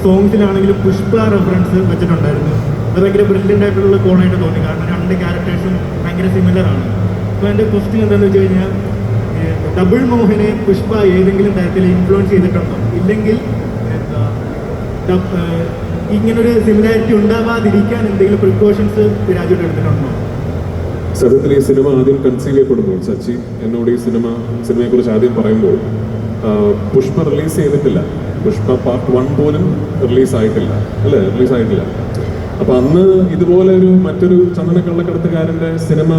സോങ്സിലാണെങ്കിലും Pushpa reference വെച്ചിട്ടുണ്ടായിരുന്നു. അത് ഭയങ്കര ബ്രില്യൻ്റ് ആയിട്ടുള്ള കോളായിട്ട് തോന്നി, കാരണം രണ്ട് ക്യാരക്ടേഴ്സും ഭയങ്കര സിമിലർ ആണ്. അപ്പോൾ എൻ്റെ ക്വസ്റ്റ്യൻ എന്താണെന്ന് വെച്ച് കഴിഞ്ഞാൽ, ഡബിൾ മോഹനെ പുഷ്പ ഏതെങ്കിലും തരത്തിൽ ഇൻഫ്ലുവൻസ് ചെയ്തിട്ടുണ്ടോ? ഇല്ലെങ്കിൽ ഇങ്ങനൊരു സിമിലാരിറ്റി ഉണ്ടാവാതിരിക്കാൻ എന്തെങ്കിലും പ്രിക്കോഷൻസ് രാജുവിട്ട് എടുത്തിട്ടുണ്ടോ? സത്യത്തിൽ ഈ സിനിമ ആദ്യം കൺസീവ് ചെയ്യപ്പെടുമ്പോൾ സച്ചി എന്നോട് ഈ സിനിമയെക്കുറിച്ച് ആദ്യം പറയുമ്പോൾ പുഷ്പ റിലീസ് ചെയ്തിട്ടില്ല, പുഷ്പ പാർട്ട് 1 പോലും റിലീസായിട്ടില്ല. അപ്പൊ അന്ന് ഇതുപോലെ മറ്റൊരു ചന്ദനക്കള്ളക്കടത്തുകാരന്റെ സിനിമ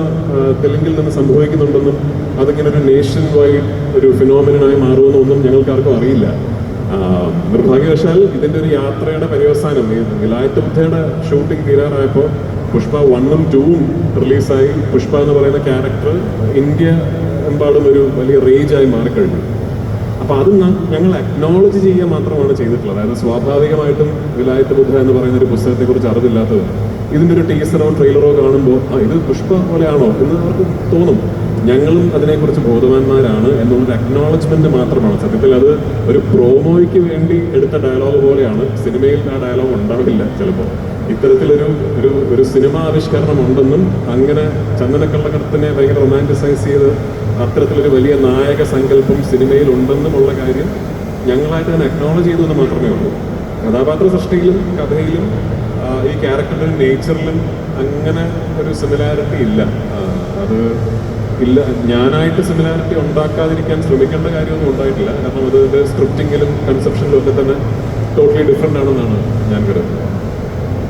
തെലുങ്കിൽ നിന്ന് സംഭവിക്കുന്നുണ്ടെന്നും അതിങ്ങനെ ഒരു നേഷൻ വൈഡ് ഒരു ഫിനോമിനായി മാറുമെന്നൊന്നും ഞങ്ങൾക്കാർക്കും അറിയില്ല. നിർഭാഗ്യവശാൽ ഇതിന്റെ ഒരു യാത്രയുടെ പര്യവസാനം വിലായത്ത് ബുദ്ധയുടെ ഷൂട്ടിംഗ് തീരാറായപ്പോൾ പുഷ്പ 1ഉം 2ഉം റിലീസായി. പുഷ്പ എന്ന് പറയുന്ന ക്യാരക്ടർ ഇന്ത്യ എമ്പാടും ഒരു വലിയ റേജായി മാറിക്കഴിഞ്ഞു. അപ്പൊ അത് ഞങ്ങൾ അക്നോളജ് ചെയ്യുക മാത്രമാണ് ചെയ്തിട്ടുള്ളത്. അതായത് സ്വാഭാവികമായിട്ടും വിലായത്ത് ബുദ്ധ എന്ന് പറയുന്ന ഒരു പുസ്തകത്തെക്കുറിച്ച് അറിവില്ലാത്തത് ഇതിന്റെ ഒരു ടീസറോ ട്രെയിലറോ കാണുമ്പോൾ ഇത് പുഷ്പ പോലെയാണോ എന്ന് അവർക്ക് തോന്നും. ഞങ്ങളും അതിനെക്കുറിച്ച് ബോധവാന്മാരാണ് എന്നുള്ളൊരു അക്നോളജ്മെന്റ് മാത്രമാണ്. സത്യത്തിൽ അത് ഒരു പ്രോമോയ്ക്ക് വേണ്ടി എടുത്ത ഡയലോഗ് പോലെയാണ്. സിനിമയിൽ ആ ഡയലോഗ് ഉണ്ടാവില്ല ചിലപ്പോൾ. ഇത്തരത്തിലൊരു സിനിമാ ആവിഷ്കരണം ഉണ്ടെന്നും അങ്ങനെ ചന്ദനക്കള്ളക്കടത്തിനെ ഭയങ്കര റൊമാൻറ്റിസൈസ് ചെയ്ത് അത്തരത്തിലൊരു വലിയ നായക സങ്കല്പം സിനിമയിൽ ഉണ്ടെന്നുമുള്ള കാര്യം ഞങ്ങളായിട്ട് തന്നെ അക്നോളജ് ചെയ്തതെന്ന് മാത്രമേ ഉള്ളൂ. കഥാപാത്ര സൃഷ്ടിയിലും കഥയിലും ഈ ക്യാരക്ടറിന്റെ നേച്ചറിലും അങ്ങനെ ഒരു സിമിലാരിറ്റി ഇല്ല. അത് ഇല്ല, ഞാനായിട്ട് സിമിലാരിറ്റി ഉണ്ടാക്കാതിരിക്കാൻ ശ്രമിക്കേണ്ട കാര്യമൊന്നും ഉണ്ടായിട്ടില്ല. കാരണം അത് സ്ക്രിപ്റ്റിങ്ങിലും കൺസെപ്ഷനിലും ഒക്കെ തന്നെ ടോട്ടലി ഡിഫറെൻ്റ് ആണെന്നാണ് ഞാൻ കരുതുന്നത്.